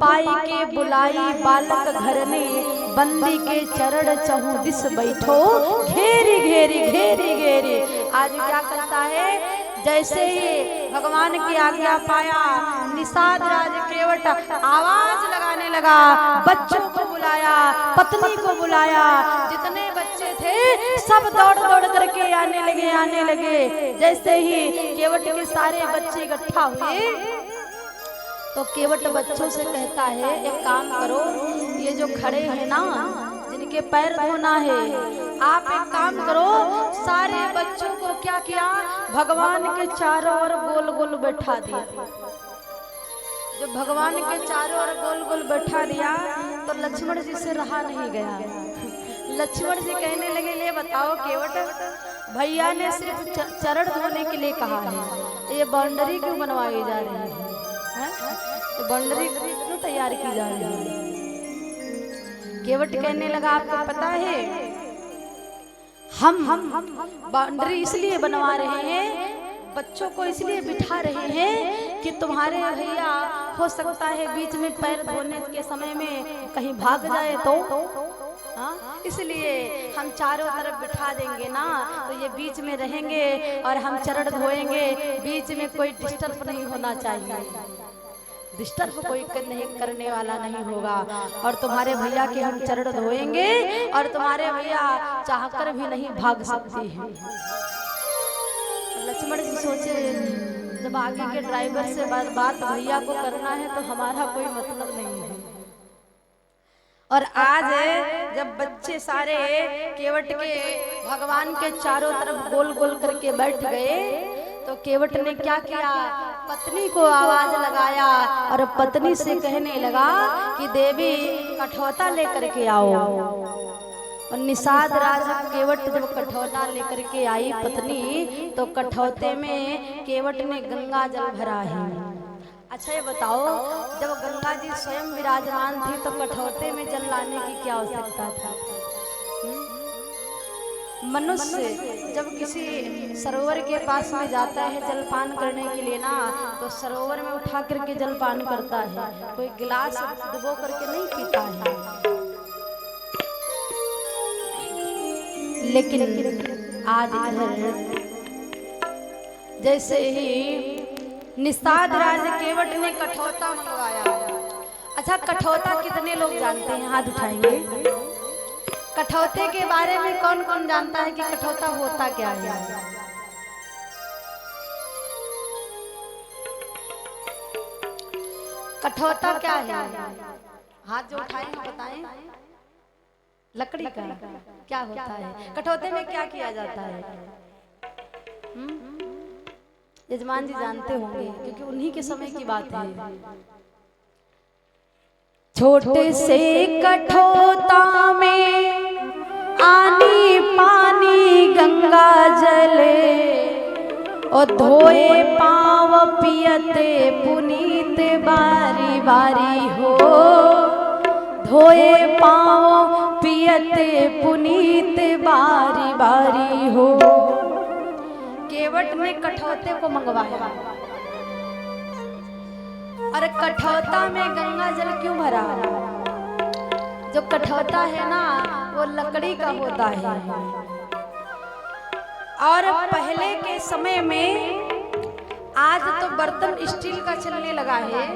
पाई के बुलाई बालक घर ने, बंदी के चरण चहु दिस बैठो, घेरी घेरी घेरी घेरी। आज क्या करता है, जैसे ही भगवान की आज्ञा पाया, निषाद राज केवट आवाज लगाने लगा, बच्चों को बुलाया, पत्नी को बुलाया, जितने बच्चे थे सब दौड़ दौड़ करके आने लगे। जैसे ही केवट के सारे बच्चे इकट्ठा हुए तो केवट बच्चों से कहता है, एक काम करो, ये जो खड़े हैं ना, जिनके पैर धोना है, आप एक काम करो, सारे बच्चों को क्या किया, भगवान के चारों ओर गोल गोल बैठा दिया। जब भगवान के चारों ओर गोल गोल बैठा दिया तो लक्ष्मण जी से रहा नहीं गया। लक्ष्मण जी कहने लगे, ले बताओ केवट, भैया ने सिर्फ चरण धोने के लिए कहा है, ये बाउंड्री क्यों बनवाई जा रही है? तो बाउंड्री क्यों तैयार की जा रही है? केवट कहने लगा, आपको पता है हम बाउंड्री इसलिए बनवा रहे हैं, बच्चों को इसलिए बिठा रहे हैं कि तुम्हारे भैया हो सकता है बीच में पैर धोने के समय में कहीं भाग जाए तो इसलिए हम चारों तरफ बिठा देंगे ना, तो ये बीच में रहेंगे और हम चरण धोएंगे, बीच में कोई डिस्टर्ब नहीं होना चाहिए, डिस्टर्ब कोई नहीं करने वाला नहीं होगा, और तुम्हारे भैया के हम चरण धोएंगे और तुम्हारे भैया चाहकर भी नहीं भाग सकते हैं। लक्ष्मण जी सोचे, जब आगे के ड्राइवर से बात भैया को करना है तो हमारा कोई मतलब नहीं है। और आज जब बच्चे सारे केवट के भगवान के चारों तरफ गोल गोल करके बैठ गए तो केवट ने क्या किया, पत्नी को आवाज लगाया और पत्नी से कहने लगा कि देवी कठौता लेकर के आओ। और निषाद राज केवट जब कठौता लेकर के आई पत्नी, तो कठौते में केवट ने गंगा जल भरा है। अच्छा ये बताओ, जब गंगा जी स्वयं विराजमान थी तो कठौते में जल लाने की क्या आवश्यकता था? मनुष्य जब किसी सरोवर के पास में जाता है जलपान करने के लिए ना, तो सरोवर में उठा करके जलपान करता है, कोई गिलास डुबो करके नहीं पीता है। लेकिन आज इधर जैसे ही निषाद राज केवट ने कठौता मंगवाया। अच्छा, कठौता कितने लोग जानते हैं? हाथ उठाएंगे। कठौते के बारे में कौन कौन जानता है कि कठौता होता क्या है? कठौता क्या है? हाथ जो उठाएंगे बताएं। लकड़ी का क्या होता है? कठौते में क्या किया जाता है? यजमान जी जानते होंगे क्योंकि उन्हीं के समय की बात है। छोटे से कठौता में आनी पानी गंगा जले, और धोए पाँव पियते पुनीत बारी बारी हो, धोए पाँव पियते पुनीत बारी बारी हो। केवट ने कठौते को मंगवाया, और कठौता में गंगा जल क्यों भरा? जो कठौता है ना वो लकड़ी का होता है, और पहले के समय में, आज तो बर्तन स्टील का चलने लगा है,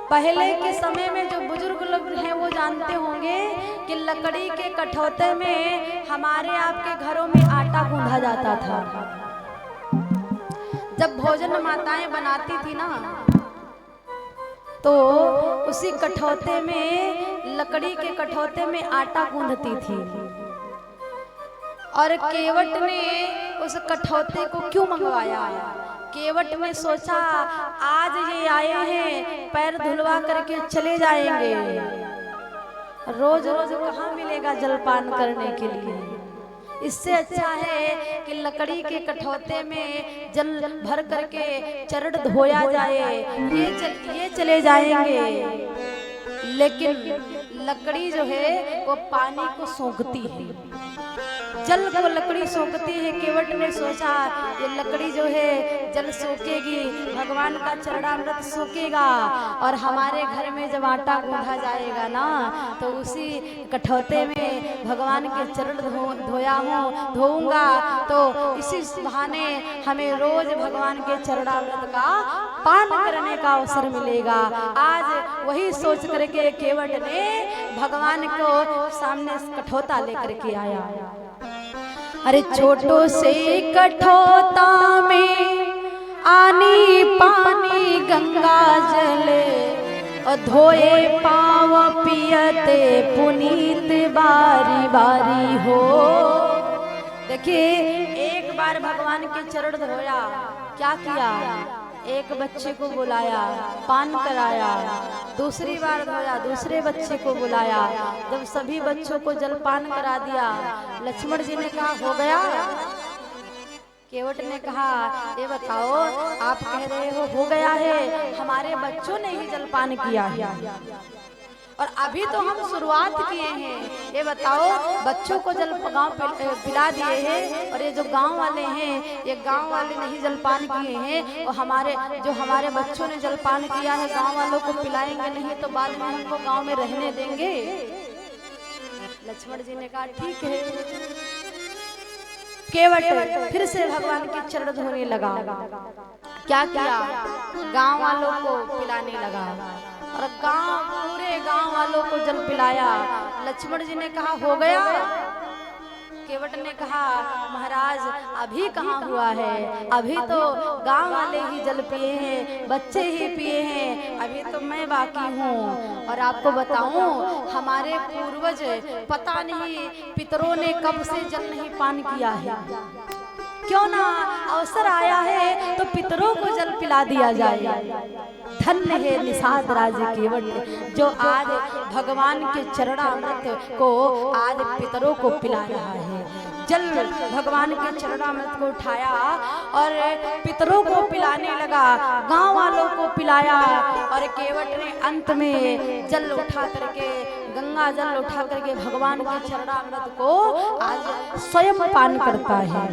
पहले के समय में जो बुजुर्ग लोग हैं वो जानते होंगे कि लकड़ी के कठौते में हमारे आपके घरों में आटा गूंधा जाता था। जब भोजन माताएं बनाती थी ना, तो उसी कठौते में, लकड़ी के कठौते में आटा गूंधती थी। और केवट ने उस कठौते को क्यों मंगवाया? केवट ने सोचा, आज ये आए हैं, पैर धुलवा करके चले जाएंगे, रोज रोज कहाँ मिलेगा जलपान करने के लिए। इससे अच्छा है कि लकड़ी के कठौते में जल भर करके चरण धोया जाए, ये चले जाएंगे। लेकिन लकड़ी जो है वो पानी को सोखती है, जल को लकड़ी सोखती है। केवट ने सोचा ये लकड़ी जो है जल सोखेगी, भगवान का चरणामृत सोखेगा, और हमारे घर में जब आटा गूंधा जाएगा ना तो उसी कठौते में भगवान के चरण धोऊंगा, तो इसी बहाने हमें रोज भगवान के चरणामृत का पान करने का अवसर मिलेगा। आज वही सोच करके केवट ने भगवान को सामने कठौता लेकर के आया। अरे छोटो से कठौता में आनी पानी गंगा जले, और धोए पाँव पियते पुनीत बारी बारी हो। देखिए, एक बार भगवान के चरण धोया, क्या किया? एक बच्चे को बुलाया, पान कराया। दूसरी बार धोया, दूसरे बच्चे को बुलाया। जब सभी बच्चों को जलपान करा दिया, लक्ष्मण जी ने कहा हो गया? केवट ने कहा ये बताओ, आप कह रहे हो गया है, हमारे बच्चों ने ही जलपान किया है और अभी तो हम शुरुआत किए हैं। ये बताओ, बच्चों को जल पिला दिए हैं और ये जो गांव वाले हैं, ये गांव वाले नहीं जलपान किए हैं, और हमारे बच्चों ने जलपान किया है, गांव वालों को पिलाएंगे नहीं तो बाद में हमको गांव में रहने देंगे? लक्ष्मण जी ने कहा ठीक है। केवट फिर से भगवान के चरण धोने लगा। क्या किया? गांव वालों को पिलाने लगा और पूरे गांव वालों को जल पिलाया। लक्ष्मण जी ने कहा हो गया? केवट ने कहा महाराज अभी कहाँ हुआ है, अभी तो गांव वाले ही जल पिए हैं, बच्चे ही पिए हैं, अभी तो मैं बाकी हूँ। और आपको बताऊं, हमारे पूर्वज पता नहीं पितरों ने कब से जल नहीं पान किया है। क्यों ना अवसर आया है तो पितरों को जल पिला दिया जाए। धन्य है निषाद राज केवट जो आज भगवान के चरणामृत को आज पितरों को पिला रहा है। जल भगवान के चरणामृत को उठाया और पितरों को पिलाने लगा, गांव वालों को पिलाया। और केवट ने अंत में जल उठा करके, गंगा जल उठा करके भगवान के चरणामृत को आज स्वयं पान करता है।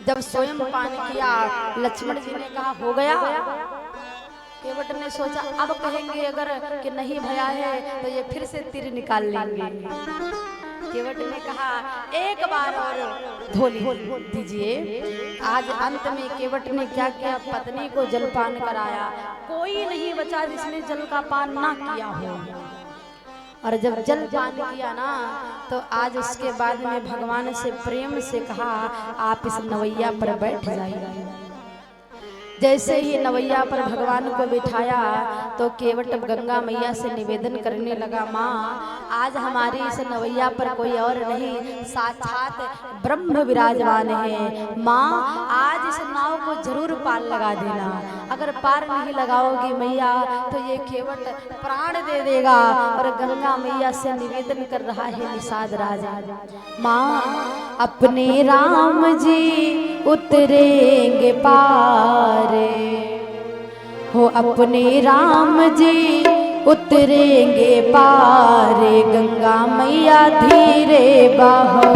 जब स्वयं पान किया, लक्ष्मण जी ने कहा हो गया? केवट ने सोचा अब कहेंगे अगर कि नहीं भया है तो ये फिर से तीर निकाल लेंगे। केवट ने कहा एक बार और धो दीजिए। आज अंत में केवट ने क्या किया? पत्नी को जलपान कराया। कोई नहीं बचा जिसने जल का पान ना किया हो। और जब जल पान किया ना तो आज उसके बाद में भगवान से प्रेम से कहा आप इस नवैया पर बैठ जाइए। जैसे ही नवैया पर भगवान को बिठाया तो केवट गंगा मैया से निवेदन करने लगा, माँ आज हमारी इस नवैया पर कोई और नहीं, साक्षात ब्रह्म विराजमान है। माँ आज इस नाव को जरूर पार लगा देना, अगर पार नहीं लगाओगी मैया तो ये केवट प्राण दे देगा। और गंगा मैया से निवेदन कर रहा है निषाद राजा, माँ अपने राम जी उतरेंगे पार हो, अपने राम जी उतरेंगे पार, गंगा मैया धीरे बहो,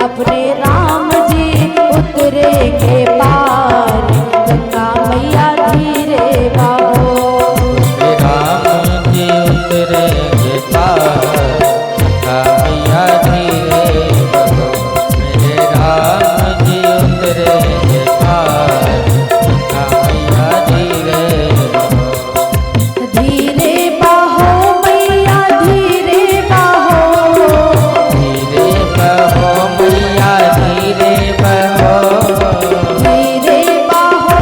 अपने राम जी उतरेंगे पार, गंगा मैया धीरे बहो, राम जी उतरेंगे पार, गंगा मैया धीरे बहो, मेरे राम जी उतरेंगे पार, गंगा मैया धीरे बहो, धीरे बहो मैया धीरे बहो, धीरे बहो मैया धीरे बहो, धीरे बहो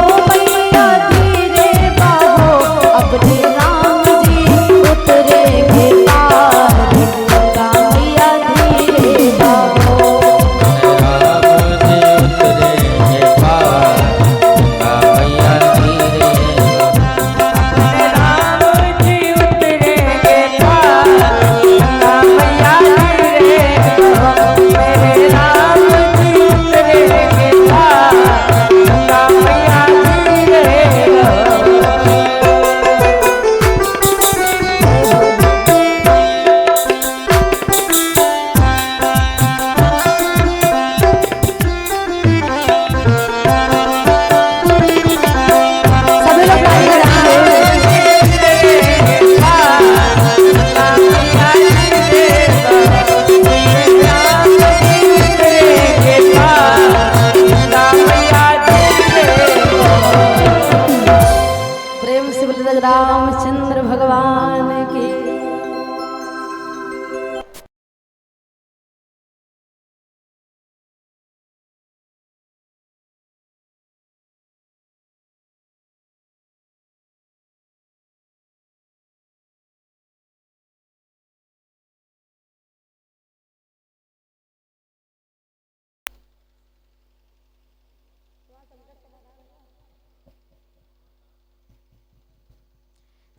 शंकर भगवान की।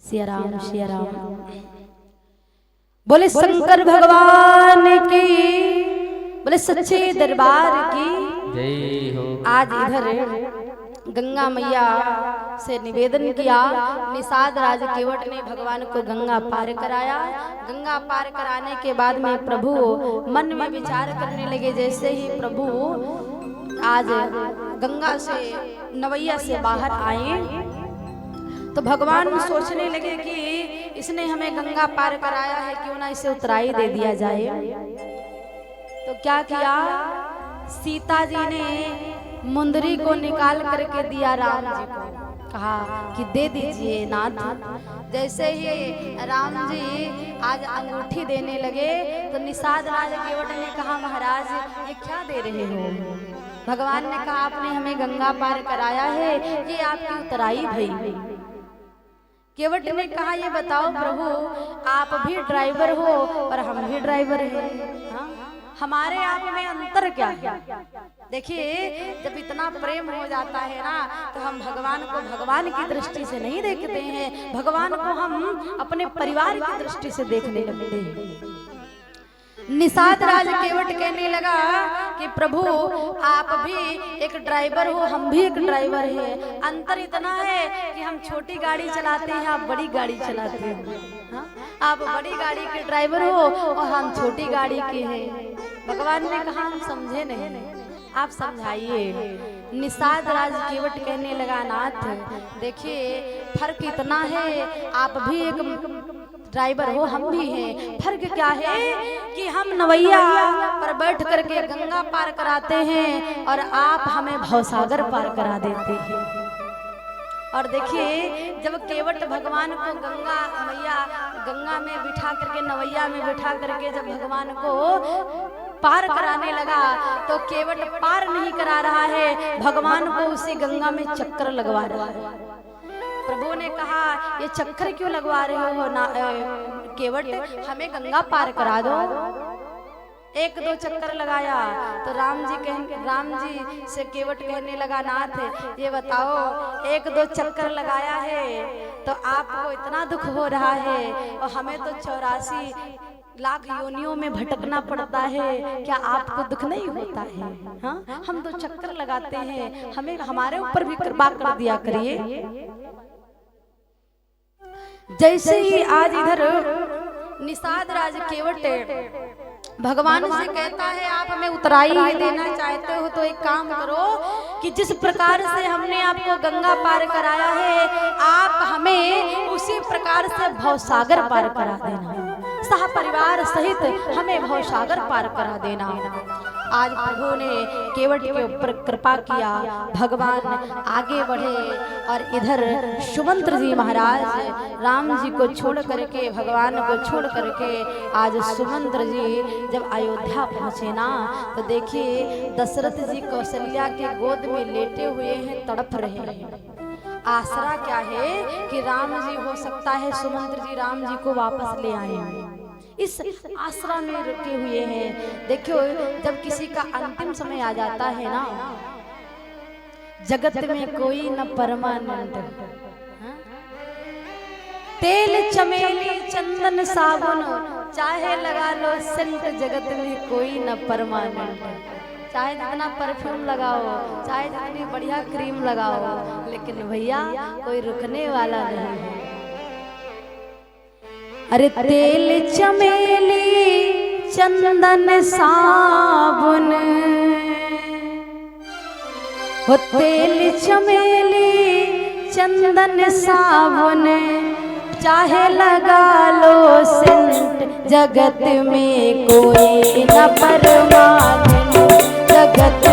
सिया राम सिया राम। बोले शंकर भगवान की, बोले सच्चे दरबार की जय हो। आज इधर गंगा मैया से निवेदन किया। निषाद राज केवट ने भगवान को गंगा पार कराया। गंगा पार कराने के बाद में प्रभु मन में विचार करने लगे। जैसे ही प्रभु आज गंगा से नवैया से बाहर आए तो भगवान सोचने लगे कि इसने हमें गंगा पार कराया है, क्यों ना इसे उतराई दे दिया जाए। तो क्या किया, सीता जी ने मुंदरी को निकाल करके दिया राम जी को, कहा कि दे दीजिए नाथ। जैसे ही राम जी आज अंगूठी देने लगे तो निषाद राज केवट ने कहा, महाराज ये क्या दे रहे हो। भगवान ने कहा, आपने हमें गंगा पार कराया है, ये आपकी उतराई भई। केवट ने कहा, ये बताओ प्रभु, आप भी ड्राइवर हो और हम भी ड्राइवर हैं, हाँ? हमारे आप में अंतर क्या है। देखिए, जब इतना प्रेम हो जाता है ना तो हम भगवान को भगवान की दृष्टि से नहीं देखते हैं, भगवान को हम अपने परिवार की दृष्टि से देखने लगते हैं। निषाद राज केवट कहने लगा कि प्रभु आप भी एक ड्राइवर हो, हम भी एक ड्राइवर हैं। अंतर इतना है कि हम छोटी गाड़ी चलाते हैं, आप बड़ी गाड़ी चलाते हैं, हाँ? आप बड़ी गाड़ी के ड्राइवर हो और हम छोटी गाड़ी के हैं। भगवान ने कहा, हम समझे नहीं, आप समझाइए। निषाद राज केवट कहने लगा, नाथ देखिए फर्क इतना है, आप भी एक ड्राइवर हो, हम भी हैं। फर्क क्या है कि हम नवैया पर बैठ करके गंगा पार कराते हैं और आप हमें भवसागर पार करा देते हैं। और देखिए, जब केवट भगवान को गंगा में बिठा करके, नवैया में बिठा करके जब भगवान को पार कराने लगा तो केवट पार नहीं करा रहा है, भगवान को उसी गंगा में चक्कर लगवा रहा है। प्रभु ने कहा, ये चक्कर क्यों लगवा रहे हो ना केवट, हमें गंगा पार करा दो। एक दो चक्कर लगाया तो राम जी से केवट कहने लगा, नाथ ये बताओ, एक दो चक्कर लगाया है तो आपको इतना दुख हो रहा है और हमें तो 84 लाख योनियों में भटकना पड़ता है, क्या आपको दुख नहीं होता है, हाँ? हम तो चक्कर लगाते हैं, हमें हमारे ऊपर भी कृपा कर दिया करिए। जैसे ही आज इधर निषाद राज केवट भगवान से कहता है, आप हमें उतराई ही देना चाहते हो तो एक काम करो कि जिस प्रकार से हमने आपको गंगा पार कराया है, आप हमें उसी प्रकार से भवसागर पार करा देना, सह परिवार सहित हमें भवसागर पार करा देना। आज प्रभु ने केवट के ऊपर कृपा किया, भगवान आगे बढ़े और इधर सुमंत्र जी महाराज राम जी को छोड़ करके, भगवान को छोड़ करके आज सुमंत्र जी जब अयोध्या पहुँचे ना तो देखिए दशरथ जी कौशल्या के गोद में लेटे हुए हैं, तड़प रहे हैं। आसरा क्या है कि राम जी हो सकता है सुमंत्र जी राम जी को वापस ले आए, इस आसरा में रुके हुए हैं। देखियो, जब किसी का अंतिम समय आ जाता है ना, जगत में कोई न परमानंद, तेल चमेली चंदन साबुन चाहे लगा लो सेंट, जगत में कोई न परमानंद। चाहे जितना परफ्यूम लगाओ, चाहे जितनी बढ़िया क्रीम लगाओ, लेकिन भैया कोई रुकने वाला नहीं है। अरे तेल चमेली चंदन साबुन, हो तेल चमेली चंदन साबुन चाहे लगा लो सेंट, जगत में कोई न परमानंद, जगत